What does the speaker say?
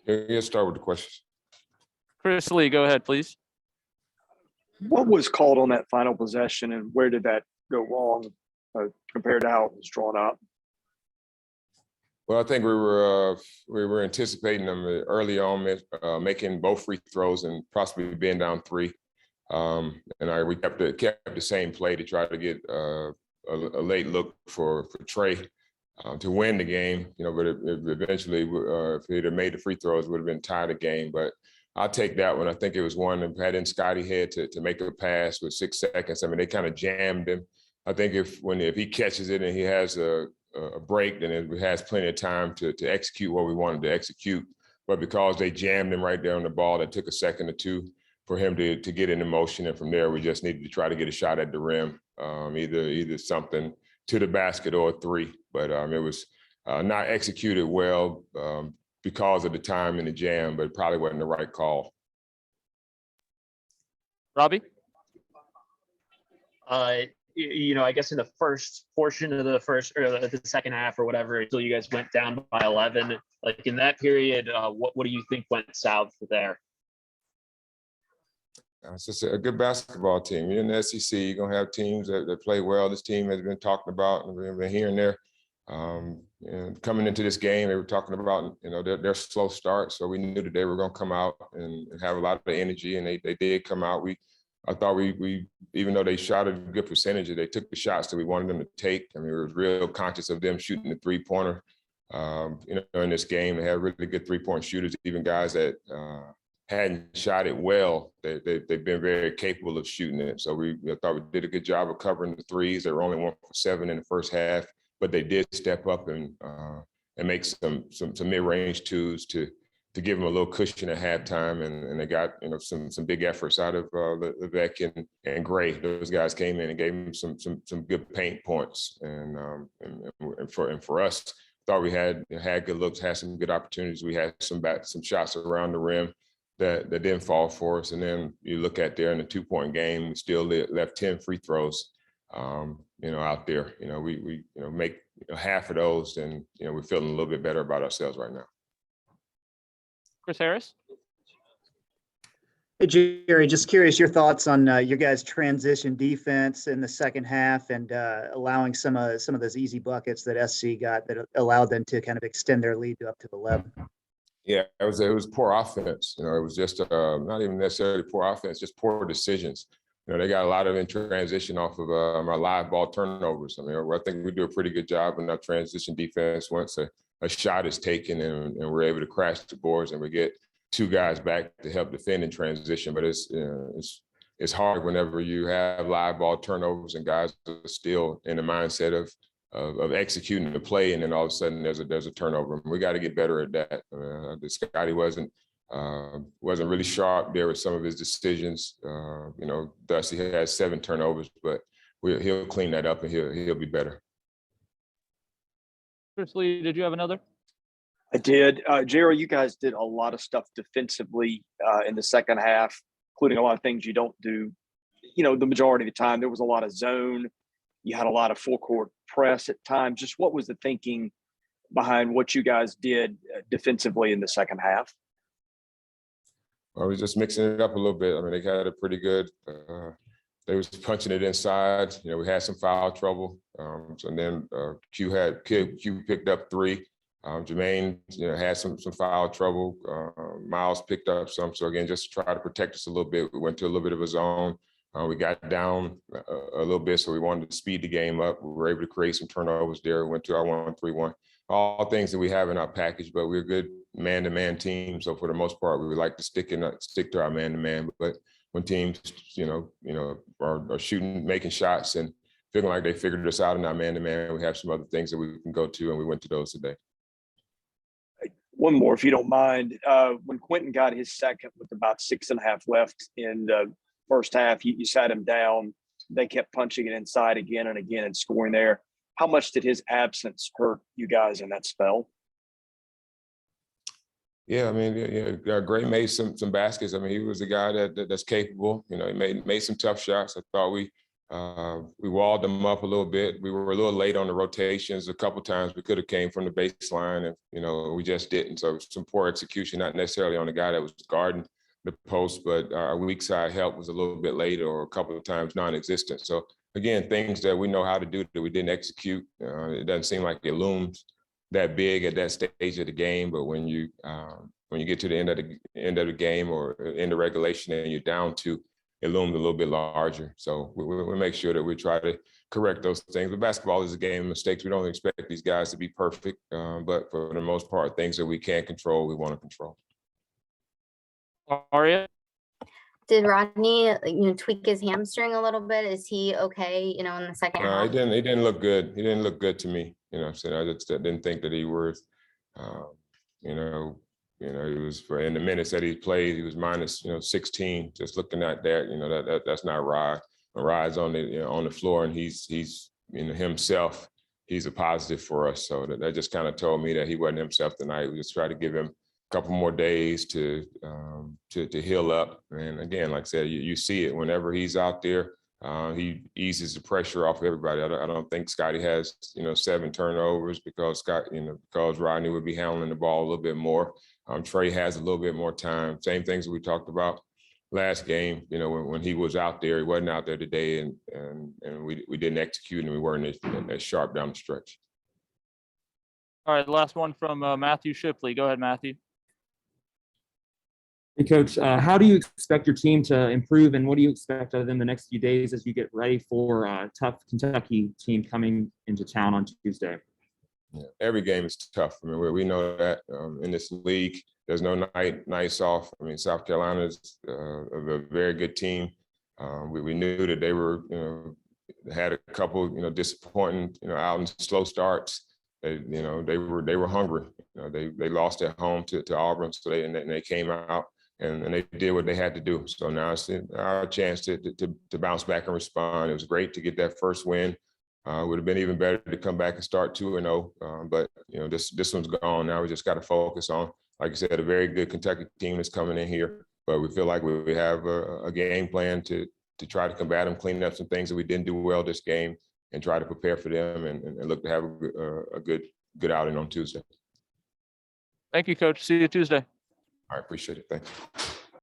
Let's start with the questions. Chris Lee, go ahead, please. What was called on that final possession, and where did that go wrong compared to how it was drawn up? Well, I think we were anticipating them early on, making both free throws and possibly being down 3. We kept the same play to try to get a late look for Trey to win the game. But eventually, if he'd have made the free throws, it would have been tied the game. But I'll take that one. I think it was one that had in Scotty head to make a pass with 6 seconds. I mean, they kind of jammed him. I think if he catches it and he has a break, then it has plenty of time to execute what we wanted to execute. But because they jammed him right there on the ball, it took a second or two for him to get into motion. And from there, we just needed to try to get a shot at the rim, either something to the basket or a 3. But it was not executed well because of the time in the jam, but it probably wasn't the right call. Robbie? I guess in the first portion of the second half or whatever, until you guys went down by 11, like in that period, what do you think went south there? It's just a good basketball team. You're in the SEC, you're going to have teams that play well. This team has been talked about, and we've been here and there. And coming into this game, they were talking about, their slow start. So we knew that they were going to come out and have a lot of energy, and they did come out. I thought we even though they shot a good percentage, they took the shots that we wanted them to take. I mean, we were real conscious of them shooting the 3-pointer. In this game, they had really good 3-point shooters, even guys that hadn't shot it well. They've been very capable of shooting it. So I thought we did a good job of covering the threes. They were only 1 for 7 in the first half, but they did step up and make some mid-range twos to give them a little cushion at halftime, and they got some big efforts out of Levesque and Gray. Those guys came in and gave them some good paint points, and for us, thought we had good looks, had some good opportunities. We had some shots around the rim that didn't fall for us, and then you look at there in the 2-point game, we still left 10 free throws. Out there, we make half of those, then we're feeling a little bit better about ourselves right now. Chris Harris? Hey, Jerry, just curious your thoughts on your guys' transition defense in the second half and allowing some of those easy buckets that SC got that allowed them to kind of extend their lead up to 11. Yeah, it was poor offense. It was just not even necessarily poor offense, just poor decisions. They got a lot of in transition off of our live ball turnovers. I mean, I think we do a pretty good job in our transition defense once a shot is taken and we're able to crash the boards and we get 2 guys back to help defend in transition. But it's hard whenever you have live ball turnovers and guys are still in the mindset of executing the play, and then all of a sudden there's a turnover. We got to get better at that. Scotty wasn't really sharp there with some of his decisions. Dusty has 7 turnovers, but he'll clean that up and he'll be better. Chris Lee, did you have another? I did. Jerry, you guys did a lot of stuff defensively in the second half, including a lot of things you don't do, the majority of the time. There was a lot of zone. You had a lot of full court press at times. Just what was the thinking behind what you guys did defensively in the second half? Well, we're just mixing it up a little bit. I mean, they had a pretty good they was punching it inside. We had some foul trouble. And then Q picked up 3. Jermaine, had some foul trouble. Miles picked up some. So again, just to try to protect us a little bit, we went to a little bit of a zone. We got down a little bit, so we wanted to speed the game up. We were able to create some turnovers there. We went to our 1-3-1. All things that we have in our package, but we're a good man-to-man team. So for the most part, we would like to stick to our man-to-man. But when teams, are shooting, making shots, and feeling like they figured us out in our man-to-man, we have some other things that we can go to, and we went to those today. One more, if you don't mind. When Quentin got his second with about 6.5 left in the first half, you sat him down. They kept punching it inside again and again and scoring there. How much did his absence hurt you guys in that spell? Yeah, I mean, Gray made some baskets. I mean, he was a guy that's capable. He made some tough shots. I thought we We walled them up a little bit. We were a little late on the rotations. A couple times we could have came from the baseline, and we just didn't. So some poor execution, not necessarily on the guy that was guarding the post, but our weak side help was a little bit late, or a couple of times non-existent. So again, things that we know how to do that we didn't execute. It doesn't seem like it looms that big at that stage of the game, but when you get to the end of the game or end of regulation and you're down to, it loomed a little bit larger. So we make sure that we try to correct those things. But basketball is a game of mistakes. We don't expect these guys to be perfect, but for the most part, things that we can't control, we want to control. Aria? Did Rodney, tweak his hamstring a little bit? Is he okay, in the second No, half? he didn't look good. He didn't look good to me. I just didn't think that he was, he was in the minutes that he played, he was minus, 16. Just looking at that, that's not Rod. When Rod's on the floor and he's himself, he's a positive for us. So that just kind of told me that he wasn't himself tonight. We just tried to give him a couple more days to heal up. And again, like I said, you see it whenever he's out there. He eases the pressure off everybody. I don't think Scotty has 7 turnovers because because Rodney would be handling the ball a little bit more. Trey has a little bit more time. Same things that we talked about last game. When he was out there, he wasn't out there today, and we didn't execute, and we weren't as sharp down the stretch. All right, the last one from Matthew Shipley. Go ahead, Matthew. Hey, Coach, how do you expect your team to improve, and what do you expect of them the next few days as you get ready for a tough Kentucky team coming into town on Tuesday? Yeah, every game is tough. I mean, we know that in this league, there's no nights off. I mean, South Carolina is a very good team. We knew that they were, had a couple, disappointing, out and slow starts. They were hungry. They lost at home to Auburn, so they came out. And they did what they had to do. So now it's our chance to bounce back and respond. It was great to get that first win. Would have been even better to come back and start 2-0. But this one's gone. Now we just got to focus on, like I said, a very good Kentucky team that's coming in here. But we feel like we have a game plan to try to combat them, clean up some things that we didn't do well this game, and try to prepare for them and look to have a good outing on Tuesday. Thank you, Coach. See you Tuesday. I appreciate it. Thanks.